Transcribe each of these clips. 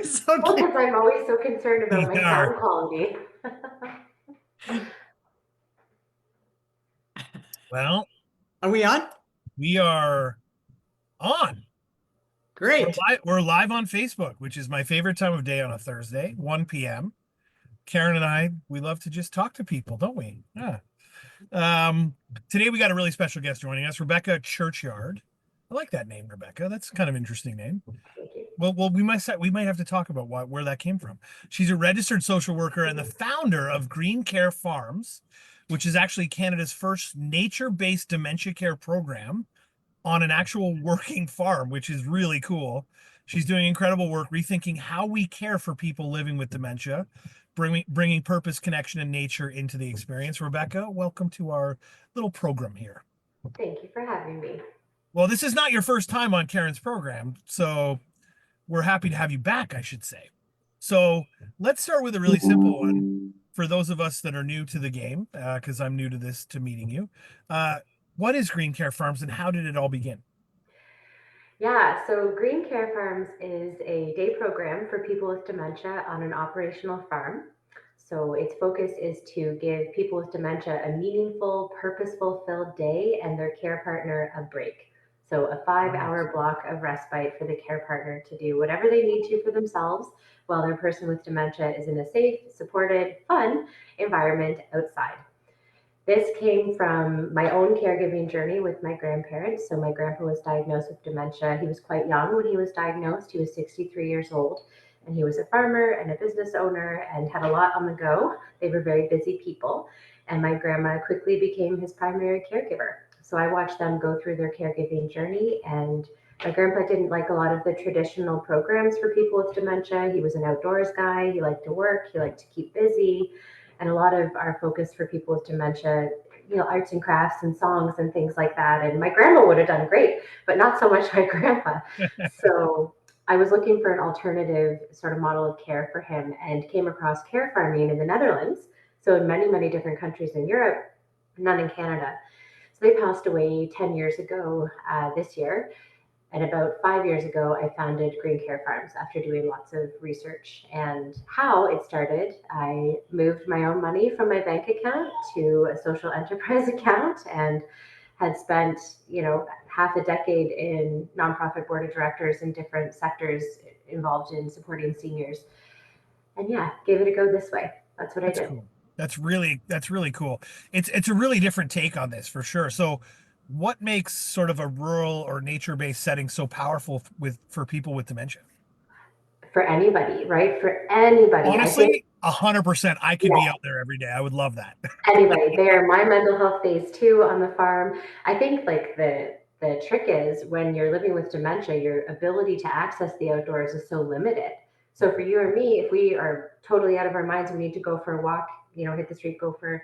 So Well, cute. because I'm always so concerned about my Yeah. sound quality. Well, Are we on? we are on. Great. We're live on Facebook, which is my favorite time of day on a Thursday, 1 p.m. Karen and I, we love to just talk to people, don't we? Yeah. Today we got a really special guest joining us, Rebekah Churchyard. I like that name, Rebekah. That's kind of an interesting name. Thank you. Well, we might have to talk about where that came from. She's a registered social worker and the founder of Green Care Farms, which is actually Canada's first nature-based dementia care program on an actual working farm, which is really cool. She's doing incredible work rethinking how we care for people living with dementia, bringing purpose, connection, and nature into the experience. Rebekah, welcome to our little program here. Thank you for having me. Well, this is not your first time on Karen's program, so we're happy to have you back, I should say. So let's start with a really simple one for those of us that are new to the game, because I'm new to this, to meeting you. What is Green Care Farms and how did it all begin? Yeah, so Green Care Farms is a day program for people with dementia on an operational farm. So its focus is to give people with dementia a meaningful, purposeful filled day and their care partner a break. So a 5 hour block of respite for the care partner to do whatever they need to for themselves while their person with dementia is in a safe, supported, fun environment outside. This came from my own caregiving journey with my grandparents. So, my grandpa was diagnosed with dementia. He was quite young when he was diagnosed. He was 63 years old, and he was a farmer and a business owner and had a lot on the go. They were very busy people. And my grandma quickly became his primary caregiver. So, I watched them go through their caregiving journey. And my grandpa didn't like a lot of the traditional programs for people with dementia. He was an outdoors guy. He liked to work, he liked to keep busy, and a lot of our focus for people with dementia, arts and crafts and songs and things like that. And my grandma would have done great, but not so much my grandpa. So I was looking for an alternative sort of model of care for him and came across care farming in the Netherlands. So in many, many different countries in Europe, none in Canada. So they passed away 10 years ago this year. And about 5 years ago, I founded Green Care Farms after doing lots of research. And how it started, I moved my own money from my bank account to a social enterprise account and had spent, half a decade in nonprofit board of directors in different sectors involved in supporting seniors. And yeah, gave it a go this way. That's what I That's did. cool. That's really cool. It's a really different take on this for sure. So what makes sort of a rural or nature-based setting so powerful for people with dementia? For anybody, right? For anybody. I think, Honestly, 100%. I could be yeah, out there every day. I would love that. anybody. They're my mental health phase too on the farm. I think like the trick is when you're living with dementia, your ability to access the outdoors is so limited. So for you or me, if we are totally out of our minds, we need to go for a walk, hit the street, go for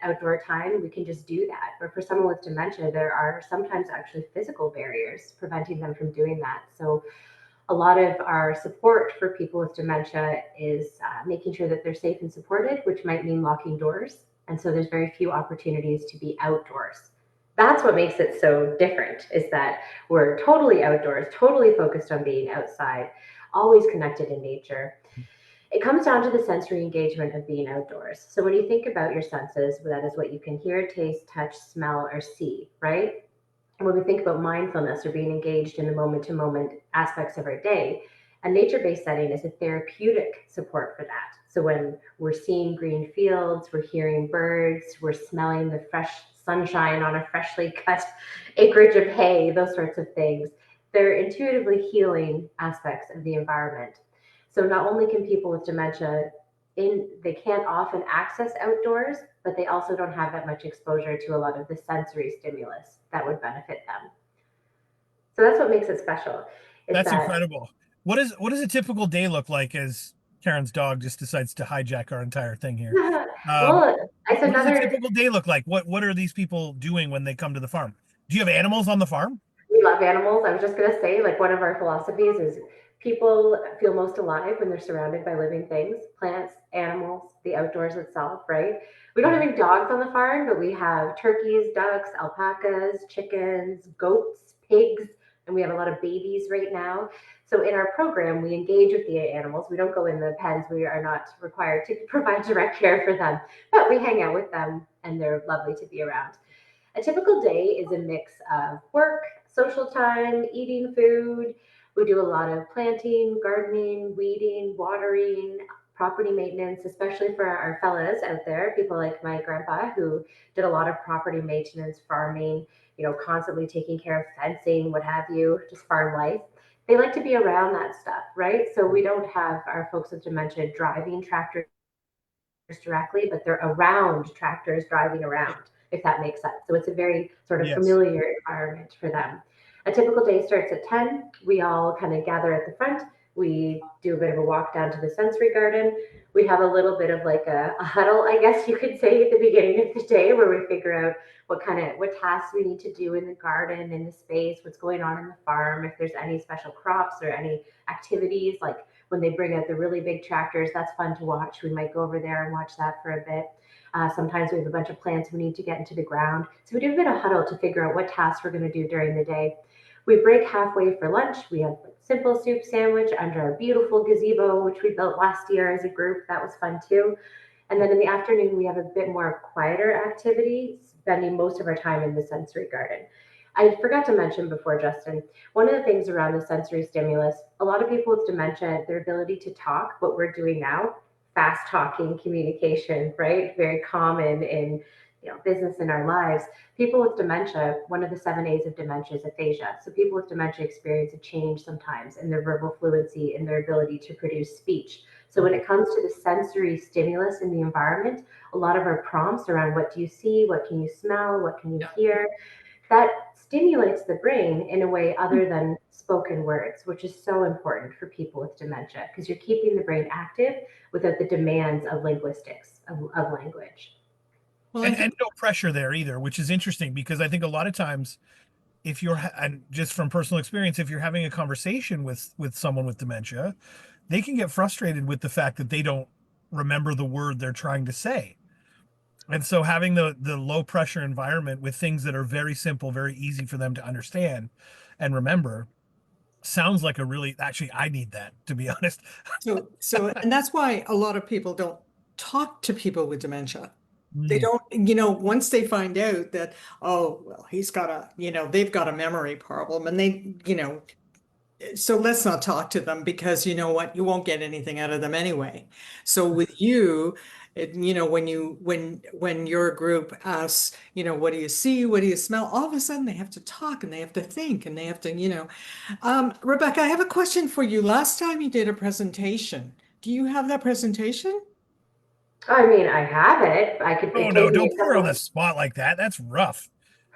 outdoor time, we can just do that. But for someone with dementia, there are sometimes actually physical barriers preventing them from doing that. So a lot of our support for people with dementia is making sure that they're safe and supported, which might mean locking doors. And so there's very few opportunities to be outdoors. That's what makes it so different is that we're totally outdoors, totally focused on being outside, always connected in nature. It comes down to the sensory engagement of being outdoors. So when you think about your senses, that is what you can hear, taste, touch, smell, or see, right? And when we think about mindfulness or being engaged in the moment to moment aspects of our day, a nature based setting is a therapeutic support for that. So when we're seeing green fields, we're hearing birds, we're smelling the fresh sunshine on a freshly cut acreage of hay, those sorts of things, they're intuitively healing aspects of the environment. So not only can people with dementia they can't often access outdoors, but they also don't have that much exposure to a lot of the sensory stimulus that would benefit them. So that's what makes it special. Is That's that incredible. What does a typical day look like as Karen's dog just decides to hijack our entire thing here? Um, well, it's what does a another. typical day look like? What are these people doing when they come to the farm? Do you have animals on the farm? We love animals. I was just gonna say, like one of our philosophies is people feel most alive when they're surrounded by living things, plants, animals, the outdoors itself, right? We don't have any dogs on the farm, but we have turkeys, ducks, alpacas, chickens, goats, pigs, and we have a lot of babies right now. So in our program, we engage with the animals. We don't go in the pens. We are not required to provide direct care for them, but we hang out with them and they're lovely to be around. A typical day is a mix of work, social time, eating food. We do a lot of planting, gardening, weeding, watering, property maintenance, especially for our fellas out there, people like my grandpa who did a lot of property maintenance, farming, constantly taking care of fencing, what have you, just farm life. They like to be around that stuff, right? So we don't have our folks with dementia driving tractors directly, but they're around tractors driving around, if that makes sense. So it's a very sort of familiar environment for them. A typical day starts at 10. We all kind of gather at the front. We do a bit of a walk down to the sensory garden. We have a little bit of like a huddle, I guess you could say, at the beginning of the day where we figure out what tasks we need to do in the garden, in the space, what's going on in the farm, if there's any special crops or any activities, like when they bring out the really big tractors, that's fun to watch. We might go over there and watch that for a bit. Sometimes we have a bunch of plants we need to get into the ground. So we do a bit of huddle to figure out what tasks we're going to do during the day. We break halfway for lunch. We have a simple soup sandwich under our beautiful gazebo, which we built last year as a group. That was fun too. And then in the afternoon, we have a bit more quieter activity, spending most of our time in the sensory garden. I forgot to mention before, Justin, one of the things around the sensory stimulus, a lot of people with dementia, their ability to talk, what we're doing now, fast talking communication, right? Very common in business in our lives. People with dementia, one of the 7 A's of dementia is aphasia. So people with dementia experience a change sometimes in their verbal fluency, in their ability to produce speech. So when it comes to the sensory stimulus in the environment, a lot of our prompts around what do you see, what can you smell, what can you hear, that stimulates the brain in a way other than spoken words, which is so important for people with dementia because you're keeping the brain active without the demands of linguistics, of language. Well, and no pressure there either, which is interesting because I think a lot of times if you're and just from personal experience, if you're having a conversation with someone with dementia, they can get frustrated with the fact that they don't remember the word they're trying to say. And so having the low pressure environment with things that are very simple, very easy for them to understand and remember sounds like actually I need that, to be honest. And that's why a lot of people don't talk to people with dementia. They Mm. don't, once they find out that, oh, well, he's got they've got a memory problem and so let's not talk to them because you know what, you won't get anything out of them anyway. So with you, when your group asks, what do you see, what do you smell, all of a sudden they have to talk and they have to think and they have to, Rebekah, I have a question for you. Last time you did a presentation, do you have that presentation? I mean, I have it. I could. Oh no, don't put her on the spot like that. That's rough.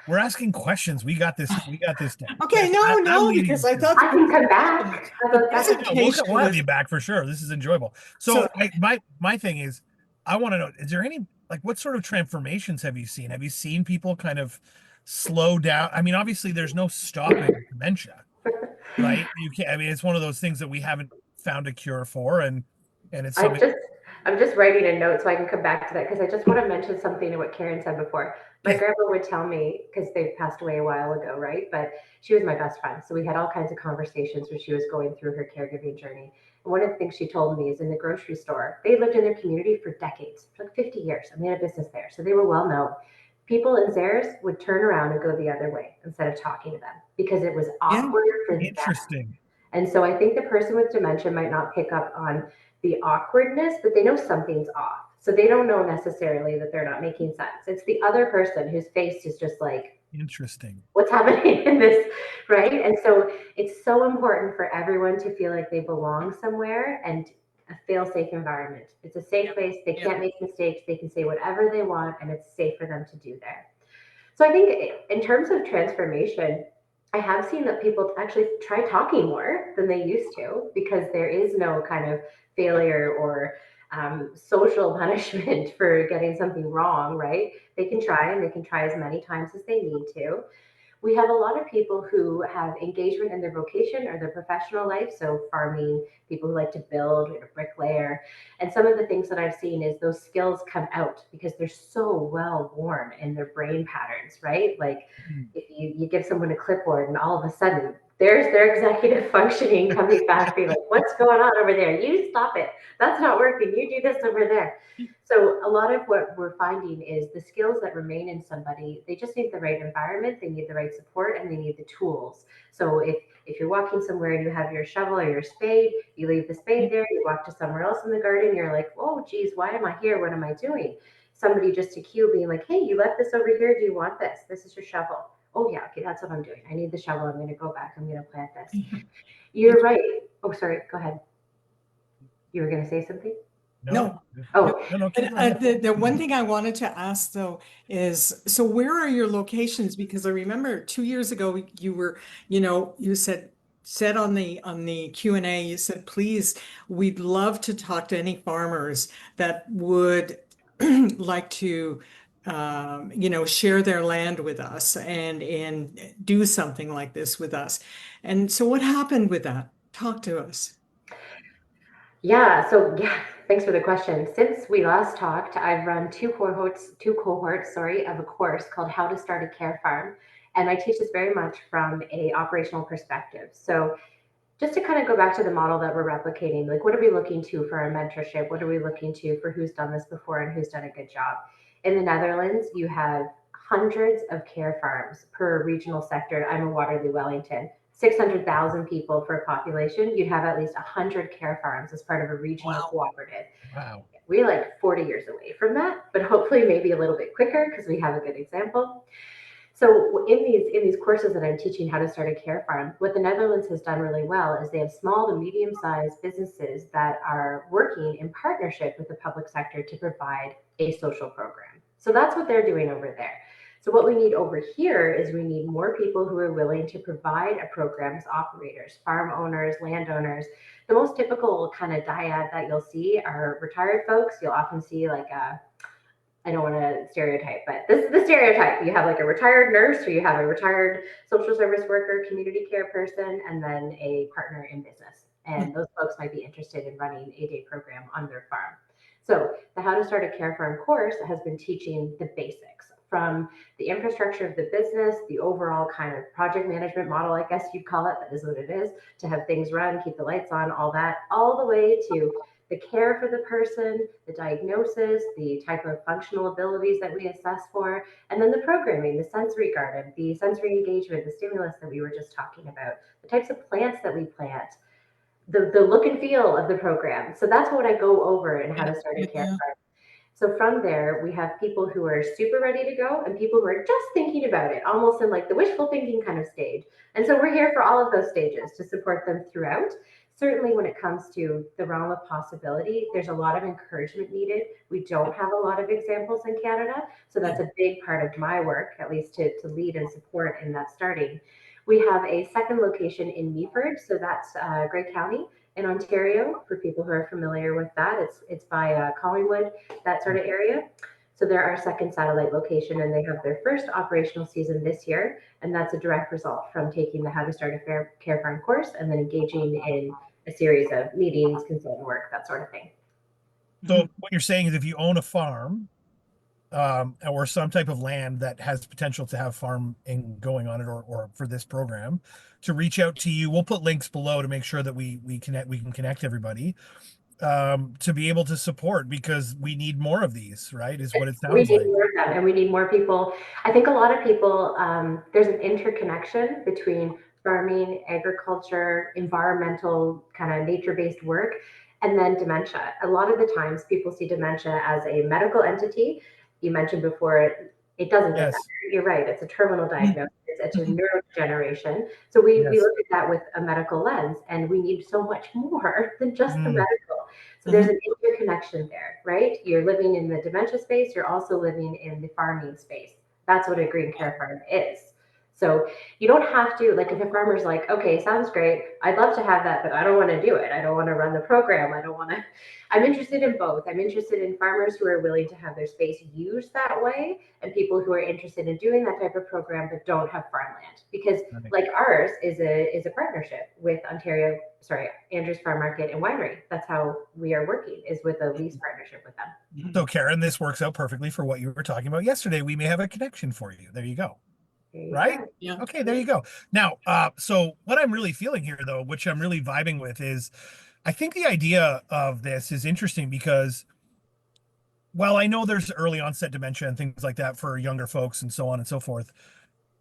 We're asking questions. We got this. We got this down. Okay, no, because I thought I can come back. How about that? We'll have you back for sure. This is enjoyable. So my thing is, I want to know: is there any what sort of transformations have you seen? Have you seen people kind of slow down? I mean, obviously, there's no stopping dementia, right? You can't. I mean, it's one of those things that we haven't found a cure for, and it's something. I'm just writing a note so I can come back to that because I just want to mention something to what Karen said before. My grandma would tell me, because they passed away a while ago, right? But she was my best friend. So we had all kinds of conversations when she was going through her caregiving journey. And one of the things she told me is in the grocery store, they lived in their community for decades, like 50 years, and they had a business there. So they were well known. People in Zares would turn around and go the other way instead of talking to them because it was awkward for them. Interesting. And so I think the person with dementia might not pick up on the awkwardness, but they know something's off. So they don't know necessarily that they're not making sense. It's the other person whose face is just like, interesting. What's happening in this, right? And so it's so important for everyone to feel like they belong somewhere and a fail-safe environment. It's a safe place. They can't make mistakes. They can say whatever they want, and it's safe for them to do there. So I think in terms of transformation, I have seen that people actually try talking more than they used to because there is no kind of failure or social punishment for getting something wrong, right? They can try and they can try as many times as they need to. We have a lot of people who have engagement in their vocation or their professional life. So farming, people who like to build, a bricklayer. And some of the things that I've seen is those skills come out because they're so well worn in their brain patterns, right? Like if you give someone a clipboard and all of a sudden there's their executive functioning coming back, being like, what's going on over there? You stop it. That's not working. You do this over there. So a lot of what we're finding is the skills that remain in somebody, they just need the right environment, they need the right support, and they need the tools. So if you're walking somewhere and you have your shovel or your spade, you leave the spade there, you walk to somewhere else in the garden, you're like, oh, geez, why am I here? What am I doing? Somebody just to cue being like, hey, you left this over here. Do you want this? This is your shovel. Oh, yeah, okay, that's what I'm doing. I need the shovel. I'm going to go back. I'm going to plant this. You're right. Oh, sorry. Go ahead. You were going to say something? No. Oh, No, keep And, going. the one thing I wanted to ask though is, so where are your locations? Because I remember 2 years ago you were, you said on the Q&A, you said, please, we'd love to talk to any farmers that would like to share their land with us and do something like this with us. And so what happened with that? Talk to us. yeah. So yeah, thanks for the question. Since we last talked, I've run two cohorts, sorry, of a course called How to Start a Care Farm. And I teach this very much from a operational perspective. So just to kind of go back to the model that we're replicating, like what are we looking to for our mentorship? What are we looking to for who's done this before and who's done a good job? In the Netherlands, you have hundreds of care farms per regional sector. I'm in Waterloo, Wellington. 600,000 people for a population, you'd have at least 100 care farms as part of a regional cooperative. Wow. We're like 40 years away from that, but hopefully maybe a little bit quicker because we have a good example. So in these courses that I'm teaching how to start a care farm, what the Netherlands has done really well is they have small to medium-sized businesses that are working in partnership with the public sector to provide a social program. So that's what they're doing over there. So what we need over here is we need more people who are willing to provide a program as operators, farm owners, landowners. The most typical kind of dyad that you'll see are retired folks. You'll often see like I don't want to stereotype, but this is the stereotype. You have like a retired nurse, or you have a retired social service worker, community care person, and then a partner in business. And those folks might be interested in running a day program on their farm. So the How to Start a Care Farm course has been teaching the basics from the infrastructure of the business, the overall kind of project management model, I guess you'd call it, that is what it is, to have things run, keep the lights on, all that, all the way to the care for the person, the diagnosis, the type of functional abilities that we assess for, and then the programming, the sensory garden, the sensory engagement, the stimulus that we were just talking about, the types of plants that we plant, the look and feel of the program. So that's what I go over in How to Start a Care Farm. So from there, we have people who are super ready to go and people who are just thinking about it, almost in like the wishful thinking kind of stage. And so we're here for all of those stages to support them throughout. Certainly when it comes to the realm of possibility, there's a lot of encouragement needed. We don't have a lot of examples in Canada. So that's a big part of my work, at least to lead and support in that starting. We have a second location in Meaford. So that's Grey County in Ontario, for people who are familiar with that. It's by Collingwood, that sort of area. So they're our second satellite location, and they have their first operational season this year. And that's a direct result from taking the How to Start a Care Farm course and then engaging in a series of meetings, consultant work, that sort of thing. So what you're saying is if you own a farm or some type of land that has potential to have farming going on it or for this program, to reach out to you. We'll put links below to make sure that we can connect everybody to be able to support, because we need more of these, right? Is what it sounds like. We need more of them, and we need more people. I think a lot of people, there's an interconnection between farming, agriculture, environmental kind of nature-based work, and then dementia. A lot of the times people see dementia as a medical entity. You mentioned before, it doesn't get better. You're right, it's a terminal diagnosis, it's a neurodegeneration. So we look at that with a medical lens, and we need so much more than just the medical. So there's an interconnection there, right? You're living in the dementia space, you're also living in the farming space. That's what a green care farm is. So you don't have to, like if a farmer's like, okay, sounds great, I'd love to have that, but I don't want to do it. I don't want to run the program. I'm interested in both. I'm interested in farmers who are willing to have their space used that way, and people who are interested in doing that type of program but don't have farmland. Because like ours is a partnership with Andrews Farm Market and Winery. That's how we are working, is with a lease partnership with them. So Karen, this works out perfectly for what you were talking about yesterday. We may have a connection for you. There you go. There you Right? go. Yeah. Okay, there you go. Now, so what I'm really feeling here, though, which I'm really vibing with, is I think the idea of this is interesting because while I know there's early onset dementia and things like that for younger folks and so on and so forth,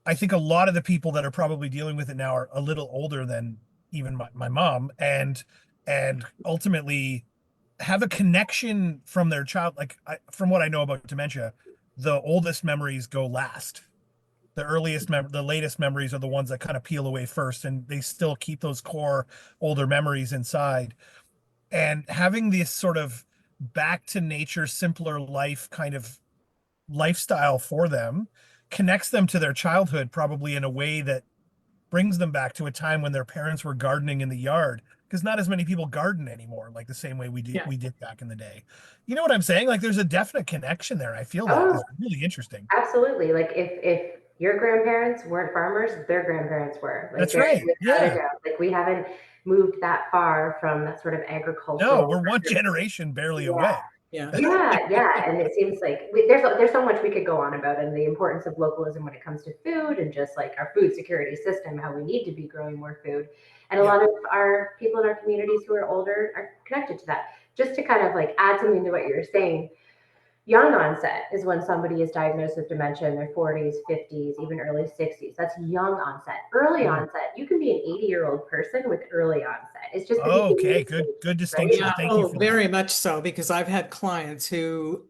I think a lot of the people that are probably dealing with it now are a little older than even my mom, and ultimately have a connection from their child. Like from what I know about dementia, the oldest memories go last. The latest memories are the ones that kind of peel away first, and they still keep those core older memories inside. And having this sort of back to nature, simpler life kind of lifestyle for them connects them to their childhood, probably in a way that brings them back to a time when their parents were gardening in the yard, because not as many people garden anymore like the same way Yeah. we did back in the day. You know what I'm saying? Like there's a definite connection there. I feel that Oh, is really interesting. absolutely. Like if your grandparents weren't farmers, their grandparents were. Like That's there, right. without a Yeah. doubt. Like we haven't moved that far from that sort of No, agricultural. we're one generation barely away. Yeah. Yeah, and it seems like there's so much we could go on about, and the importance of localism when it comes to food, and just like our food security system, how we need to be growing more food, and a Yeah. lot of our people in our communities who are older are connected to that. Just to kind of like add something to what you're saying, young onset is when somebody is diagnosed with dementia in their 40s, 50s, even early 60s. That's young onset. Early onset, you can be an 80-year-old person with early onset. It's just the Okay, beginning good stages, right? distinction. Yeah, Thank you oh, for that. very much so, because I've had clients who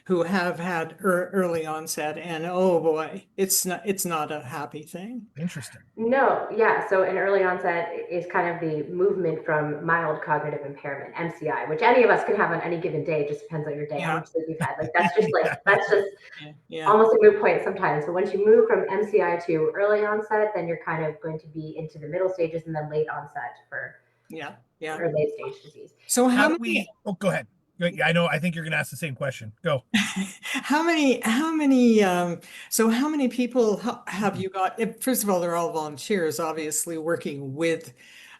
who have had early onset, and oh boy, it's not a happy thing. Interesting. No, yeah. So an early onset is kind of the movement from mild cognitive impairment, MCI, which any of us can have on any given day. It just depends on your day, how Yeah, much sleep you've had. Yeah. That's just yeah, yeah, almost a moot point sometimes. So once you move from MCI to early onset, then you're kind of going to be into the middle stages and then late onset for yeah, yeah. or late stage disease. So How how do many we? Oh, go ahead. I know. I think you're going to ask the same question. Go. how many people have you got? First of all, they're all volunteers, obviously working with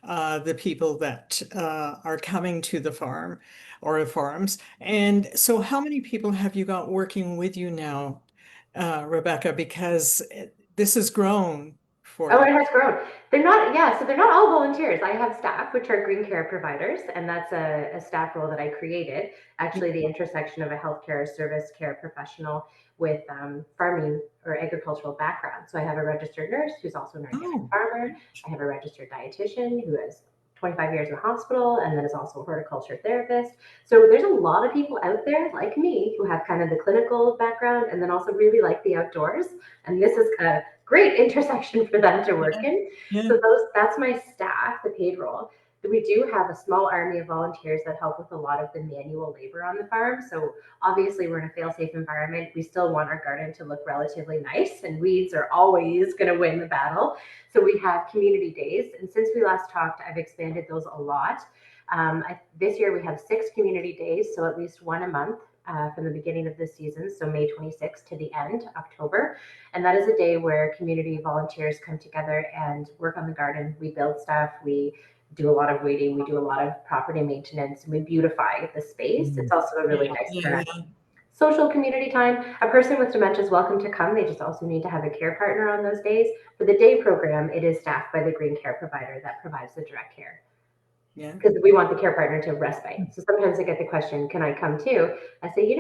the people that are coming to the farm or the farms. And so how many people have you got working with you now, Rebecca? Because this has grown for Oh, you. it has grown. They're not, yeah, so they're not all volunteers. I have staff, which are green care providers, and that's a staff role that I created. Actually, the intersection of a healthcare service care professional with farming or agricultural background. So I have a registered nurse who's also an organic Oh, farmer. I have a registered dietitian who has 25 years in the hospital and then is also a horticulture therapist. So there's a lot of people out there like me who have kind of the clinical background and then also really like the outdoors. And this is a great intersection for them to work in. yeah. So that's my staff, the paid role. We do have a small army of volunteers that help with a lot of the manual labor on the farm. So obviously we're in a fail-safe environment. We still want our garden to look relatively nice, and weeds are always going to win the battle. So we have community days. And since we last talked, I've expanded those a lot. This year we have 6 community days, so at least one a month. From the beginning of the season, so May 26th to the end, October. And that is a day where community volunteers come together and work on the garden. We build stuff, we do a lot of weeding, we do a lot of property maintenance, and we beautify the space. It's also a really Yeah, nice yeah, kind of yeah. social community time. A person with dementia is welcome to come. They just also need to have a care partner on those days. For the day program, it is staffed by the green care provider that provides the direct care, Yeah. because we want the care partner to respite. So sometimes I get the question, can I come too? I say,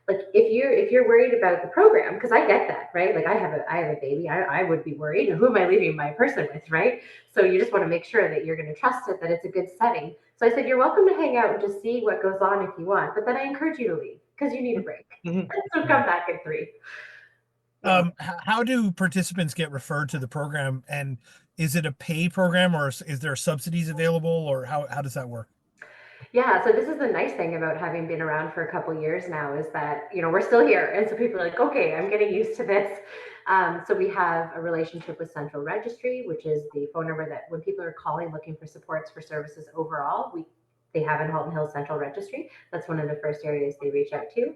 like if you're worried about the program, because I get that, right? Like I have a baby, I would be worried. Who am I leaving my person with, right? So you just want to make sure that you're going to trust it, that it's a good setting. So I said, you're welcome to hang out and just see what goes on if you want, but then I encourage you to leave because you need a break. Mhm. So come back at 3. Yeah. How do participants get referred to the program, and is it a pay program, or is there subsidies available, or how does that work? Yeah, so this is the nice thing about having been around for a couple years now is that, we're still here. And so people are like, okay, I'm getting used to this. So we have a relationship with Central Registry, which is the phone number that when people are calling looking for supports for services overall, they have in Halton Hills Central Registry. That's one of the first areas they reach out to.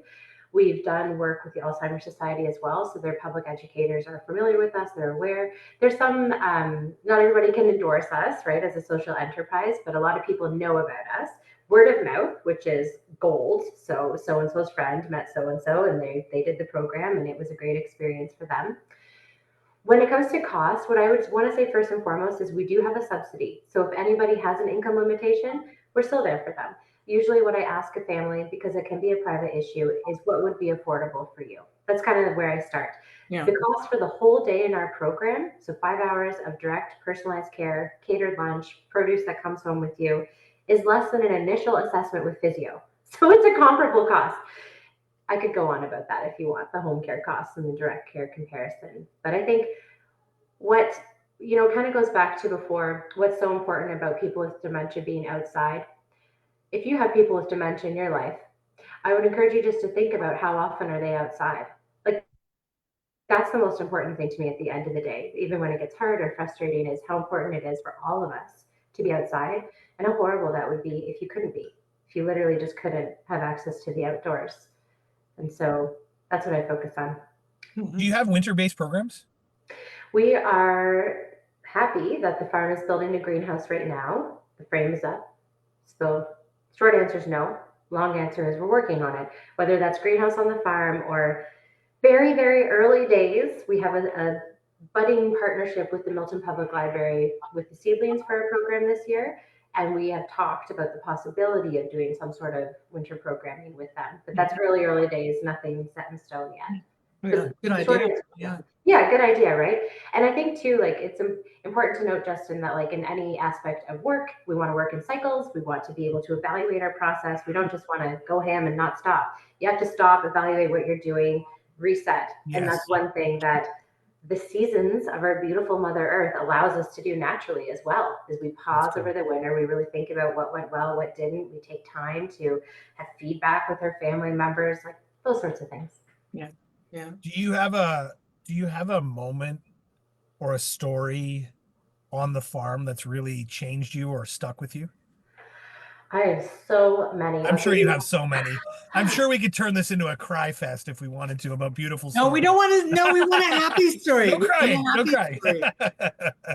We've done work with the Alzheimer Society as well. So their public educators are familiar with us. They're aware. There's some, not everybody can endorse us, right, as a social enterprise, but a lot of people know about us. Word of mouth, which is gold. So and so's friend met so and so, and they did the program, and it was a great experience for them. When it comes to cost, what I would want to say first and foremost is we do have a subsidy. So if anybody has an income limitation, we're still there for them. Usually, what I ask a family, because it can be a private issue, is what would be affordable for you. That's kind of where I start. Yeah. The cost for the whole day in our program, so 5 hours of direct personalized care, catered lunch, produce that comes home with you, is less than an initial assessment with physio. So it's a comparable cost. I could go on about that if you want, the home care costs and the direct care comparison. But I think what, kind of goes back to before, what's so important about people with dementia being outside. If you have people with dementia in your life, I would encourage you just to think about how often are they outside. Like, that's the most important thing to me at the end of the day, even when it gets hard or frustrating, is how important it is for all of us to be outside, and how horrible that would be if you couldn't be, if you literally just couldn't have access to the outdoors. And so that's what I focus on. Do you have winter-based programs? We are happy that the farm is building a greenhouse right now. The frame is up. So, short answer is no. Long answer is we're working on it. Whether that's greenhouse on the farm or very, very early days, we have a budding partnership with the Milton Public Library with the seedlings for our program this year. And we have talked about the possibility of doing some sort of winter programming with them. But that's really early days, nothing set in stone yet. Yeah, good idea. Yeah. Yeah, good idea, right? And I think too, like, it's important to note, Justin, that like in any aspect of work, we want to work in cycles. We want to be able to evaluate our process. We don't just want to go ham and not stop. You have to stop, evaluate what you're doing, reset. Yes. And that's one thing that the seasons of our beautiful Mother Earth allows us to do naturally as well. As we pause over the winter, we really think about what went well, what didn't. We take time to have feedback with our family members, like those sorts of things. Yeah. Yeah. Do you have a moment or a story on the farm that's really changed you or stuck with you? I have so many. I'm sure you have so many. I'm sure we could turn this into a cry fest if we wanted to, about beautiful stories. No, we don't want to. No, we want a happy story. No crying. No Happy crying.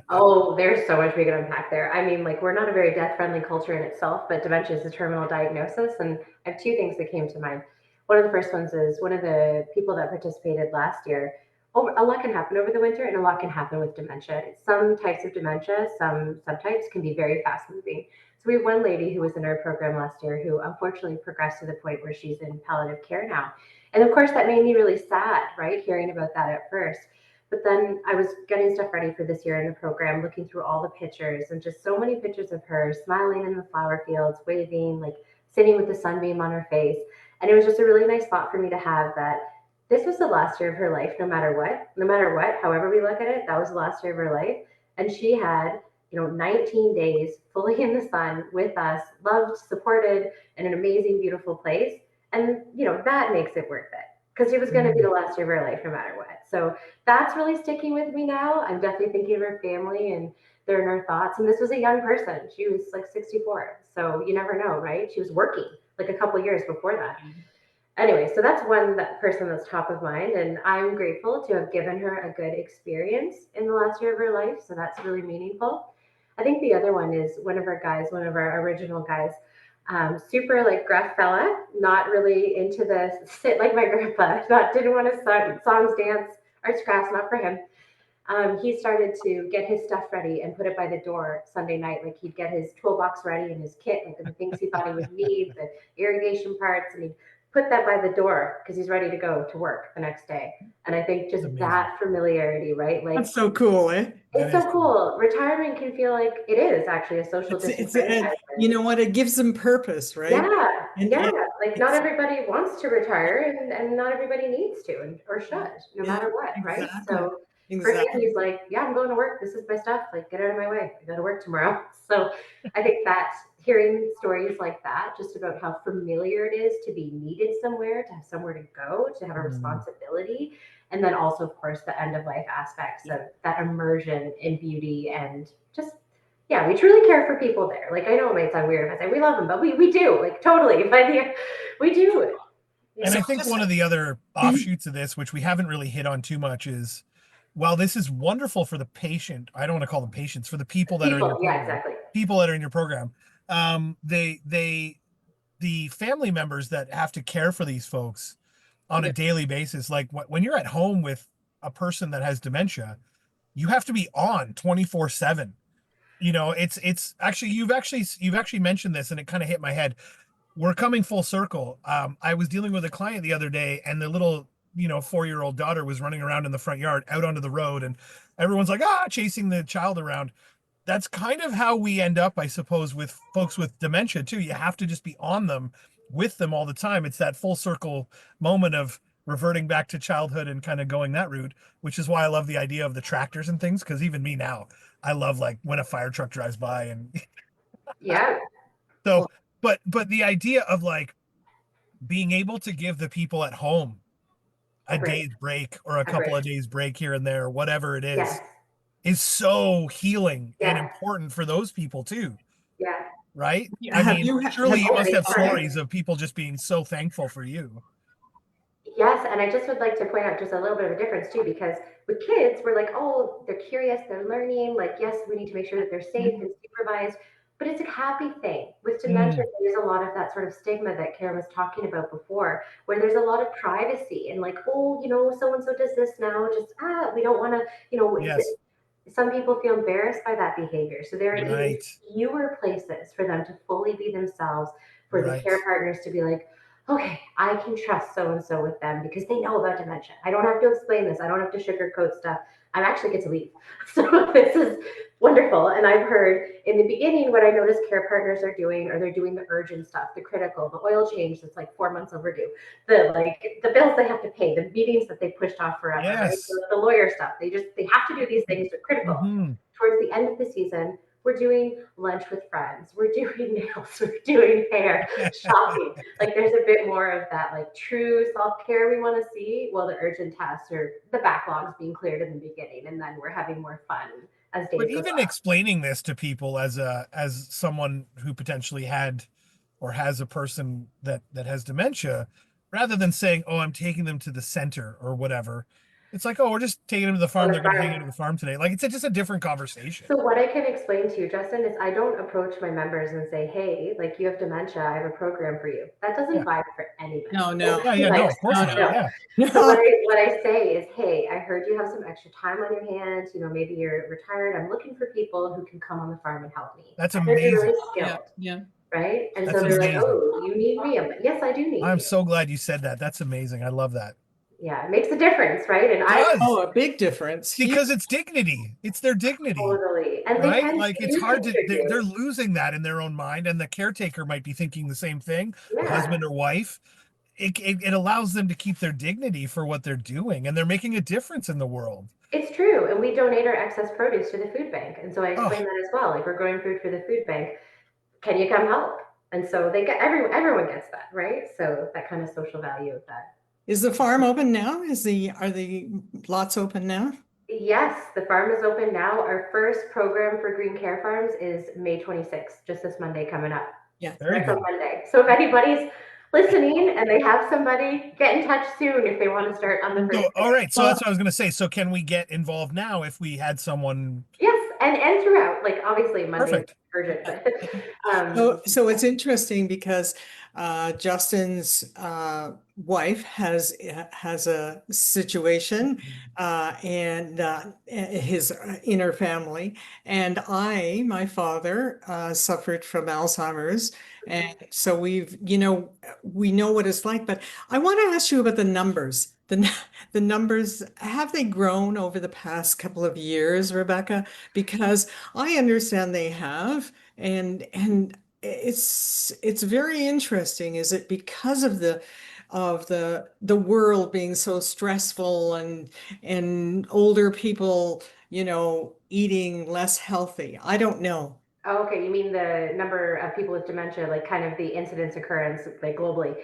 Oh, there's so much we can unpack there. I mean, like, we're not a very death-friendly culture in itself, but dementia is a terminal diagnosis. And I have two things that came to mind. One of the first ones is one of the people that participated last year. A lot can happen over the winter, and a lot can happen with dementia. Some types of dementia, some subtypes can be very fast-moving. So we have one lady who was in our program last year who unfortunately progressed to the point where she's in palliative care now. And of course, that made me really sad, right? Hearing about that at first. But then I was getting stuff ready for this year in the program, looking through all the pictures, and just so many pictures of her smiling in the flower fields, waving, like sitting with the sunbeam on her face. And it was just a really nice thought for me to have, that this was the last year of her life, no matter what, however we look at it, that was the last year of her life. And she had, 19 days fully in the sun with us, loved, supported, in an amazing, beautiful place. And, that makes it worth it, because it was going to be the last year of her life no matter what. So that's really sticking with me now. I'm definitely thinking of her family, and they're in our thoughts. And this was a young person. She was like 64. So you never know, right? She was working like a couple years before that. Anyway, so that's that person that's top of mind, and I'm grateful to have given her a good experience in the last year of her life. So that's really meaningful. I think the other one is one of our original guys, super like gruff fella, not really into the sit like my grandpa, didn't want to songs, dance, arts, crafts, not for him. He started to get his stuff ready and put it by the door Sunday night. Like, he'd get his toolbox ready and his kit, like the things he thought he would need, the irrigation parts, and he'd put that by the door because he's ready to go to work the next day. And I think just that familiarity, right? Like, that's so cool, eh? It's so cool. Retirement can feel like it is actually a social disenfranchisement. You know what? It gives them purpose, right? Yeah. Like, not everybody wants to retire, and not everybody needs to or should, no matter what, right? So for him, he's like, yeah, I'm going to work. This is my stuff. Like, get out of my way. I got to work tomorrow. So I think that hearing stories like that, just about how familiar it is to be needed somewhere, to have somewhere to go, to have a responsibility. And then also, of course, the end of life aspects of that immersion in beauty, and just, we truly care for people there. Like, I know it might sound weird if I say we love them, but we do, like, totally. We do. And I think one of the other offshoots of this, which we haven't really hit on too much, is, while this is wonderful for the patient, I don't want to call them patients, for the people that are in your program, people that are in your program, the family members that have to care for these folks on a daily basis, like when you're at home with a person that has dementia, you have to be on 24/7. It's actually you've actually mentioned this, and it kind of hit my head. We're coming full circle. I was dealing with a client the other day, and their little 4-year-old daughter was running around in the front yard out onto the road, and everyone's like, chasing the child around. That's kind of how we end up, I suppose, with folks with dementia too. You have to just be on them, with them all the time. It's that full circle moment of reverting back to childhood and kind of going that route, which is why I love the idea of the tractors and things. Because even me now, I love like when a fire truck drives by, and Yeah, so, but the idea of like being able to give the people at home a a break, day's break or a a couple break. of days break here and there, whatever it Yes, is so healing and yes, important for those people too, yeah. right? Yeah, I mean, surely have you you, must Totally. have Sorry. stories of people just being so thankful for you. Yes, and I just would like to point out just a little bit of a difference too, because with kids, we're like, oh, they're curious, they're learning. Like, yes, we need to make sure that they're safe and supervised, but it's a happy thing. With dementia, Mm, there's a lot of that sort of stigma that Karen was talking about before, where there's a lot of privacy and like, oh, so and so does this now, just we don't want to, yes, some people feel embarrassed by that behavior. So there are even right, fewer places for them to fully be themselves, for the right. care partners to be like, okay, I can trust so and so with them because they know about dementia. I don't have to explain this. I don't have to sugarcoat stuff. I actually get to leave. So this is wonderful. And I've heard in the beginning what I noticed care partners are doing, or they're doing the urgent stuff, the critical, the oil change that's like 4 months overdue, the bills they have to pay, the meetings that they pushed off forever, right? Yes. The lawyer stuff. They have to do these things. They're critical. Hmm. Towards the end of the season, we're doing lunch with friends. We're doing nails. We're doing hair, shopping. Like there's a bit more of that like true self-care we want to see, while the urgent tasks or the backlogs being cleared in the beginning, and then we're having more fun as But days go even by. explaining this to people as someone who potentially had or has a person that has dementia, rather than saying, "Oh, I'm taking them to the center or whatever," it's like, "Oh, we're just taking them to the On farm. the They're going to hang out front. at the farm today." Like just a different conversation. So what I can explain to you, Justin, is I don't approach my members and say, "Hey, like you have dementia, I have a program for you." That Yeah, doesn't vibe for anybody. no, no, yeah, yeah. Like, No, of course no, not. no, no. Yeah, So what no. I say is, "Hey, I heard you have some extra time on your hands. Maybe you're retired. I'm looking for people who can come on the farm and help me. that's I heard you're amazing. really Yeah, skilled, yeah. right?" And so That's they're like, amazing. "Oh, you need me?" I'm like, "Yes, I do need I'm you." so glad you said that. That's amazing. I love that. Yeah, it makes a difference, right? And It I does, Oh, a big difference. Huge. because it's dignity. It's their dignity, totally, and they right? can Like they it's do hard to they're contribute. losing that in their own mind, and the caretaker might be thinking the same thing, Yeah. husband or wife. It allows them to keep their dignity for what they're doing, and they're making a difference in the world. It's true, and we donate our excess produce to the food bank, and so I explain Oh, that as well. Like we're growing food for the food bank. Can you come help? And so they get everyone gets that, right? So that kind of social value of that. Is the farm open now? Are the lots open now? Yes, the farm is open now. Our first program for Green Care Farms is May 26th, just this Monday coming up. Yeah. very That's on good. Monday. So if anybody's listening and they have somebody, get in touch soon if they want to start on the first So, all day. right. So that's Well, what I was going to say. So, can we get involved now if we had someone? Yes, and throughout, like obviously Monday is Perfect. urgent, but so it's interesting because Justin's wife has a situation and his inner family, and my father suffered from Alzheimer's, and so we know what it's like. But I want to ask you about the numbers. The numbers, have they grown over the past couple of years, Rebecca? Because I understand they have. And it's very interesting. Is it because of the world being so stressful and older people, eating less healthy? I don't know. Oh, okay, you mean the number of people with dementia, like kind of the incidence occurrence, like globally?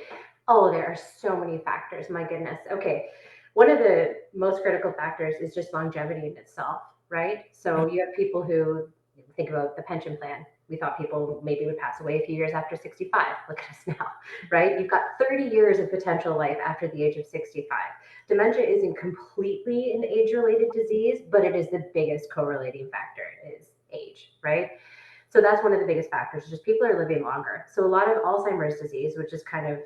Oh, there are so many factors. My goodness. Okay. One of the most critical factors is just longevity in itself, right? Yeah. So you have people who think about the pension plan. We thought people maybe would pass away a few years after 65. Look at us now, right? You've got 30 years of potential life after the age of 65. Dementia isn't completely an age related disease, but it is the biggest correlating factor is age, right? So that's one of the biggest factors, just people are living longer. So a lot of Alzheimer's disease, which is kind of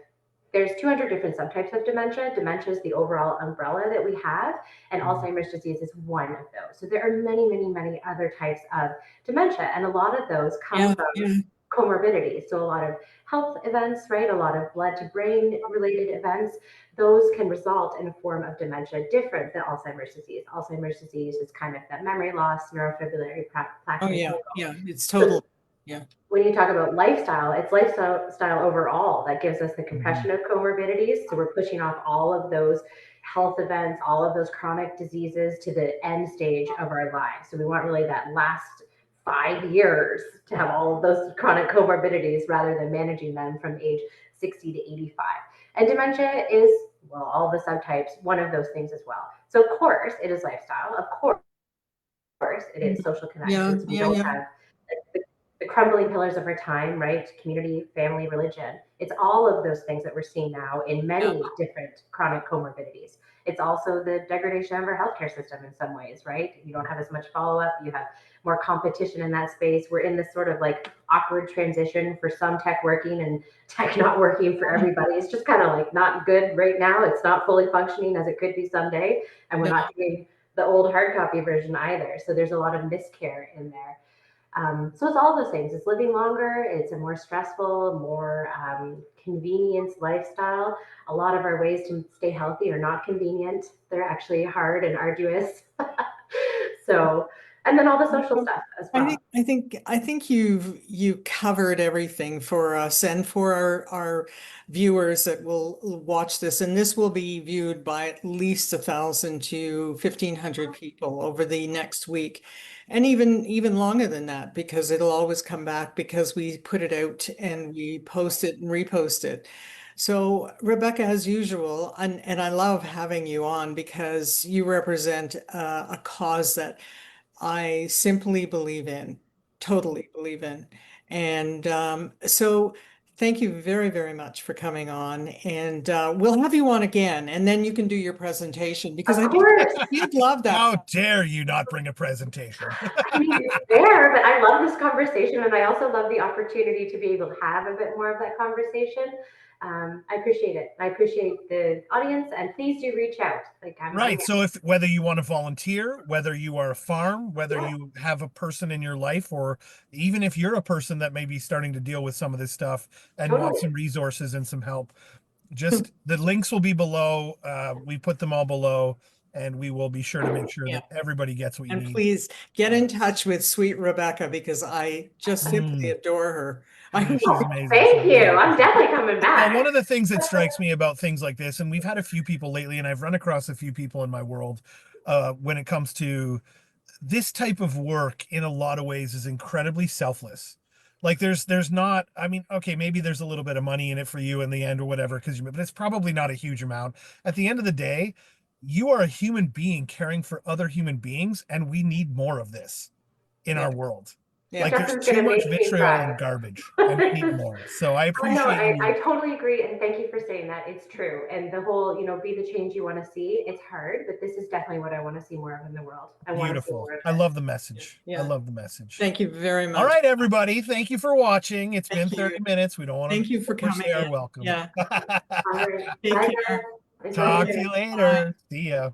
there's 200 different subtypes of dementia. Dementia is the overall umbrella that we have, and Alzheimer's disease is one of those. So there are many, many, many other types of dementia, and a lot of those come from comorbidities. So a lot of health events, right? A lot of blood to brain related events, those can result in a form of dementia different than Alzheimer's disease. Alzheimer's disease is kind of that memory loss, neurofibrillary plaque. Oh yeah, it's total. Yeah. When you talk about lifestyle, it's lifestyle overall that gives us the compression of comorbidities. So we're pushing off all of those health events, all of those chronic diseases to the end stage of our lives. So we want really that last 5 years to have all of those chronic comorbidities rather than managing them from age 60 to 85. And dementia is, well, all the subtypes, one of those things as well. So of course it is lifestyle. Of course it is social connections. We don't have the crumbling pillars of our time, right? Community, family, religion. It's all of those things that we're seeing now in many different chronic comorbidities. It's also the degradation of our healthcare system in some ways, right? You don't have as much follow-up. You have more competition in that space. We're in this sort of like awkward transition for some tech working and tech not working for everybody. It's just kind of like not good right now. It's not fully functioning as it could be someday. And we're not doing the old hard copy version either. So there's a lot of miscare in there. So it's all those things. It's living longer. It's a more stressful, more convenience lifestyle. A lot of our ways to stay healthy are not convenient. They're actually hard and arduous. So, and then all the social stuff as well. I think you covered everything for us and for our viewers that will watch this, and this will be viewed by at least 1,000 to 1,500 people over the next week, and even longer than that, because it'll always come back because we put it out and we post it and repost it. So Rebekah, as usual, and I love having you on because you represent a cause that I simply believe in, totally believe in. And so thank you very, very much for coming on. And we'll have you on again, and then you can do your presentation because Of I think course. you'd love that. How dare you not bring a presentation? I mean, it's there, but I love this conversation, and I also love the opportunity to be able to have a bit more of that conversation. I appreciate it. I appreciate the audience, and please do reach out. Like Right. So if whether you want to volunteer, whether you are a farm, whether you have a person in your life, or even if you're a person that may be starting to deal with some of this stuff and want some resources and some help, just the links will be below. We put them all below, and we will be sure to make sure that everybody gets what you need. And please get in touch with sweet Rebekah because I just simply adore her. She's amazing. Thank you. I'm definitely coming back. One of the things that strikes me about things like this, and we've had a few people lately, and I've run across a few people in my world when it comes to this type of work, in a lot of ways is incredibly selfless. Like there's not, I mean, okay, maybe there's a little bit of money in it for you in the end or whatever, but it's probably not a huge amount. At the end of the day, you are a human being caring for other human beings, and we need more of this in our world. Like there's too much vitriol and garbage, and we need more. So I appreciate I totally agree, and thank you for saying that. It's true. And the whole, be the change you want to see. It's hard, but this is definitely what I want to see more of in the world. Beautiful. I love the message. I love the message. Thank you very much. All right, everybody. Thank you for watching. It's been 30 minutes. We don't want to. Thank you for coming. You're welcome. Yeah. All right. Take care. Talk to you later. See ya.